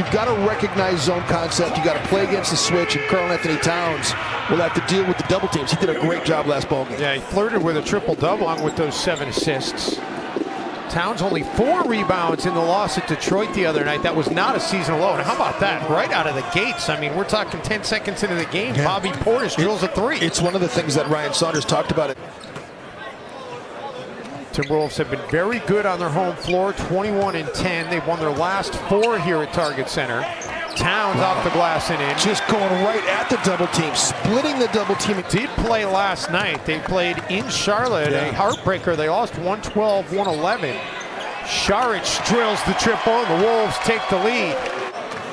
You've got to recognize zone concept. You got to play against the switch, and Karl-Anthony Towns will have to deal with the double teams. He did a great job last ball game. Yeah, he flirted with a triple-double along with those 7 assists. Towns only 4 rebounds in the loss at Detroit the other night. That was not a season low. And how about that? Right out of the gates. I mean, we're talking 10 seconds into the game. Yeah. Bobby Portis drills a 3. It's one of the things that Ryan Saunders talked about. Timberwolves have been very good on their home floor, 21-10. They've won their last 4 here at Target Center. Towns off the glass and in. Just going right at the double team, splitting the double team. Did play last night. They played in Charlotte, a heartbreaker. They lost 112-111. Šarić drills the triple, and the Wolves take the lead.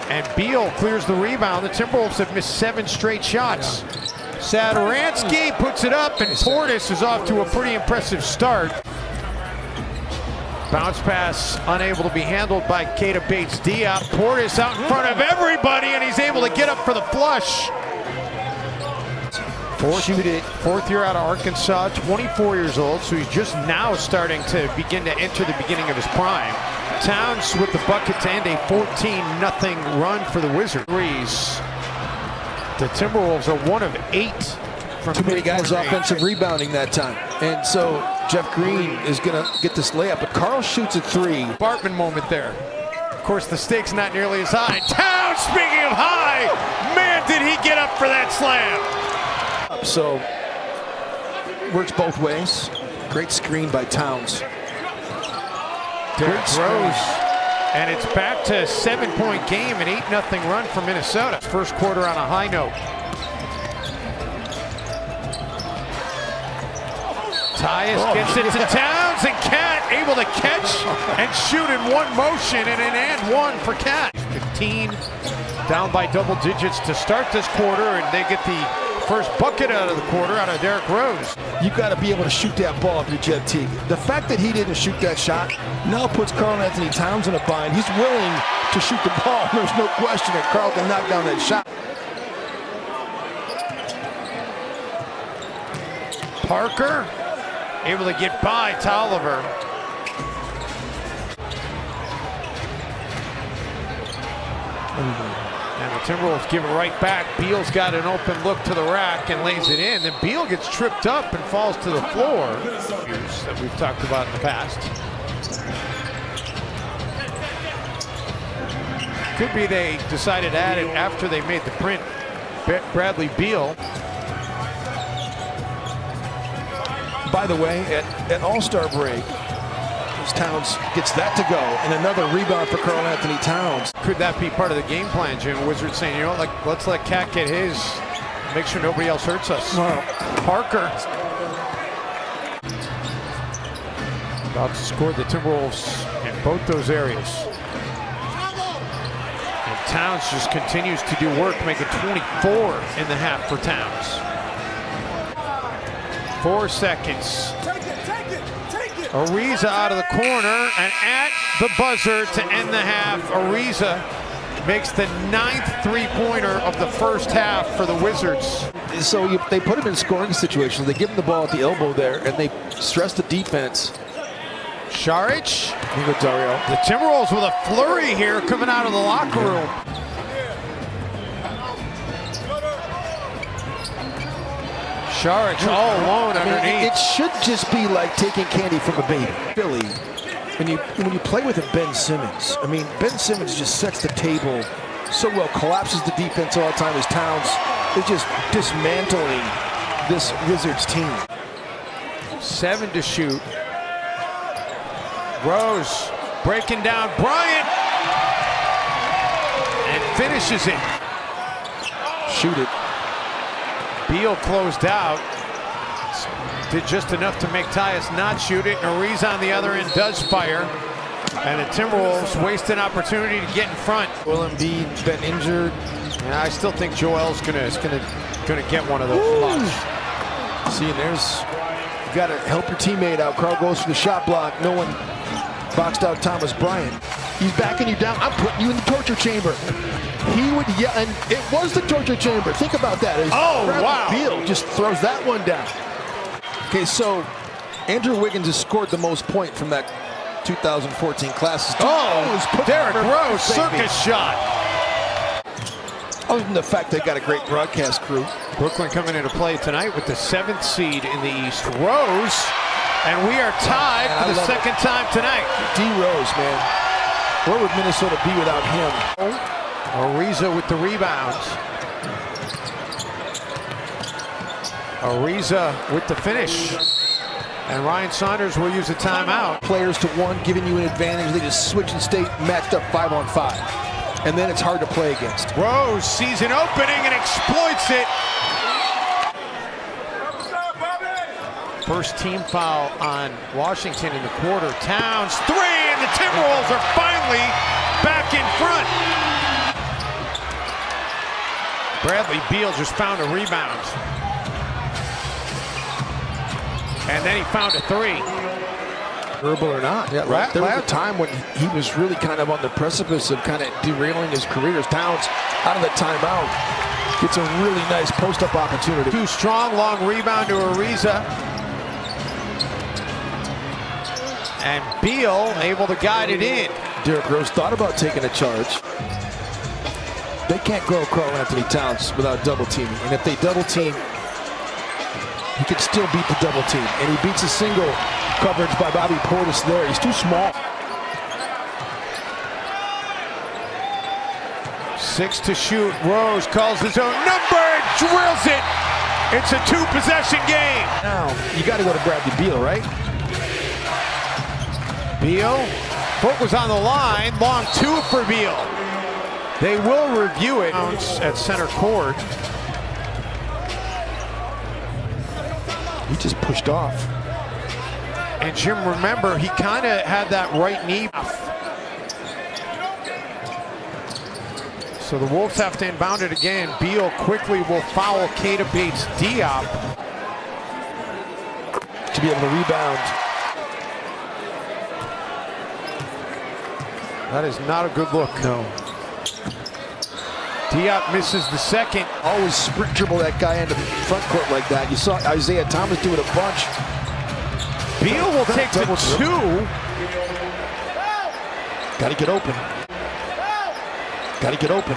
And Beal clears the rebound. The Timberwolves have missed 7 straight shots. Satoransky puts it up, and Portis is off to a pretty impressive start. Bounce pass unable to be handled by Keita Bates-Diop. Portis out in front of everybody, and he's able to get up for the flush. Fourth year out of Arkansas, 24 years old, so he's just now starting to begin to enter the beginning of his prime. Towns with the bucket to end a 14-0 run for the Wizards. The Timberwolves are 1 of 8 from too many guys offensive rebounding that time. And so Jeff Green is going to get this layup, but Carl shoots a 3. Bartman moment there. Of course, the stakes not nearly as high. Towns, speaking of high, man, did he get up for that slam. So, works both ways. Great screen by Towns. Derrick Rose. And it's back to a 7-point game, an 8-0 run for Minnesota. First quarter on a high note. Tyus gets it to Towns, and Cat able to catch and shoot in one motion, and an and one for Cat. 15 down by double digits to start this quarter, and they get the first bucket out of the quarter out of Derrick Rose. You got to be able to shoot that ball if you're Jeff Teague. The fact that he didn't shoot that shot now puts Karl-Anthony Towns in a bind. He's willing to shoot the ball. There's no question that Carl can knock down that shot. Parker able to get by Tolliver. And the Timberwolves give it right back. Beal's got an open look to the rack and lays it in. Then Beal gets tripped up and falls to the floor. That we've talked about in the past. Could be they decided to add it after they made the print. Bradley Beal. By the way, at All-Star break, Towns gets that to go, and another rebound for Karl-Anthony Towns. Could that be part of the game plan, Jim? Wizards saying, you know, like, let's let Cat get his, make sure nobody else hurts us. Wow. Parker about to score the Timberwolves in both those areas. And Towns just continues to do work, making 24 in the half for Towns. 4 seconds. Ariza out of the corner, and at the buzzer to end the half, Ariza makes the 9th three-pointer of the first half for the Wizards. So they put him in scoring situations. They give him the ball at the elbow there, and they stress the defense. Šarić. Dario. The Timberwolves with a flurry here coming out of the locker room. Šarić all alone underneath. It should just be like taking candy from a baby. Philly, when you play with a Ben Simmons, I mean, Ben Simmons just sets the table so well, collapses the defense all the time as Towns is just dismantling this Wizards team. 7 to shoot. Rose breaking down Bryant and finishes it. Shoot it. Beal closed out, did just enough to make Tyus not shoot it, and Ariza on the other end does fire. And the Timberwolves waste an opportunity to get in front. Will Embiid been injured? And I still think Joel's gonna get one of those blocks. See, and there's, you gotta help your teammate out. Carl goes for the shot block. No one boxed out Thomas Bryant. He's backing you down. I'm putting you in the torture chamber. He would yell, and it was the torture chamber. Think about that. Wow. Beal just throws that one down. Okay, so Andrew Wiggins has scored the most points from that 2014 class. Derrick Rose, circus shot. Other than the fact they got a great broadcast crew. Brooklyn coming into play tonight with the 7th seed in the East. Rose, and we are tied for the second time tonight. D. Rose, man. Where would Minnesota be without him? Ariza with the rebounds. Ariza with the finish. And Ryan Saunders will use a timeout. Players to one, giving you an advantage. They just switch and stay matched up 5-on-5. And then it's hard to play against. Rose sees an opening and exploits it. First team foul on Washington in the quarter. Towns, 3, and the Timberwolves are finally back in front. Bradley Beal just found a rebound. And then he found a 3. Verbal or not. Yeah, right. There was a time when he was really kind of on the precipice of kind of derailing his career. As Towns out of the timeout gets a really nice post-up opportunity. Too strong, long rebound to Ariza. And Beal able to guide it in. Derrick Rose thought about taking a charge. They can't go Karl Anthony Towns without double teaming. And if they double team, he could still beat the double team. And he beats a single coverage by Bobby Portis there. He's too small. 6 to shoot. Rose calls his own number and drills it. It's a 2-possession game. Now, you got to go to Bradley Beal, right? Beal, foot was on the line. Long 2 for Beal. They will review it at center court. He just pushed off. And Jim, remember, he kind of had that right knee off. So the Wolves have to inbound it again. Beal quickly will foul Keita Bates-Diop. To be able to rebound. That is not a good look. No. Diop misses the second. Always sprint dribble that guy into the front court like that. You saw Isaiah Thomas do it a bunch. Beal will take the 2. Got to get open. Got to get open.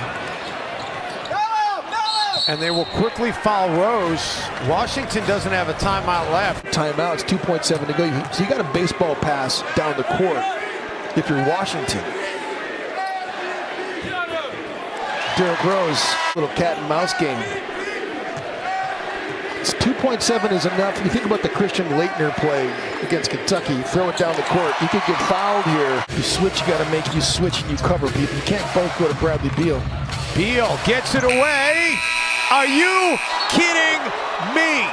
And they will quickly foul Rose. Washington doesn't have a timeout left. Timeout, it's 2.7 to go. So you got a baseball pass down the court if you're Washington. Derrick Rose, little cat and mouse game. It's 2.7 is enough. You think about the Christian Laettner play against Kentucky. You throw it down the court. You could get fouled here. You switch, you got to make you switch and you cover people. You can't both go to Bradley Beal. Beal gets it away. Are you kidding me?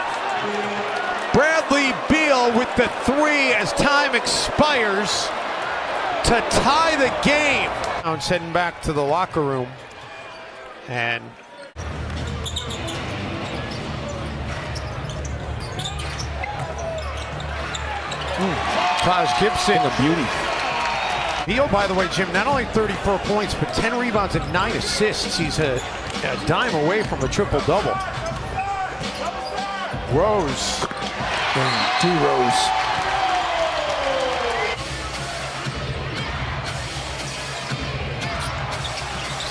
Bradley Beal with the 3 as time expires to tie the game. Now it's heading back to the locker room. And Taj Gibson, a beauty. Beal, by the way, Jim, not only 34 points, but 10 rebounds and 9 assists. He's a dime away from a triple-double. Rose. D. Rose.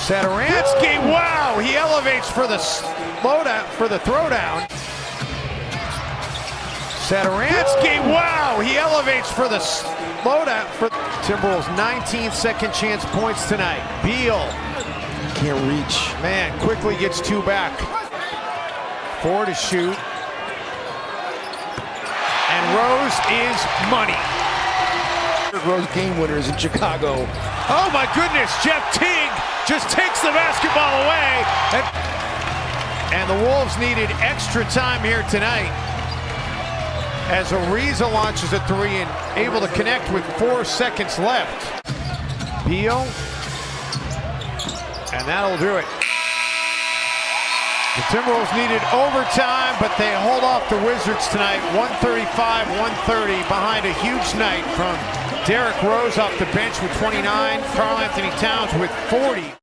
Satoransky, wow, he elevates for the slowdown, for the throwdown. Satoransky, wow, he elevates for the slowdown. For Timberwolves 19 second chance points tonight. Beal. Can't reach. Man, quickly gets 2 back. 4 to shoot. And Rose is money. Rose game winners in Chicago. Oh my goodness, Jeff Teague just takes the basketball away. And the Wolves needed extra time here tonight as Ariza launches a 3 and able to connect with 4 seconds left. Beal, and that'll do it. The Timberwolves needed overtime, but they hold off the Wizards tonight, 135-130, behind a huge night from Derrick Rose off the bench with 29, Karl Anthony Towns with 40.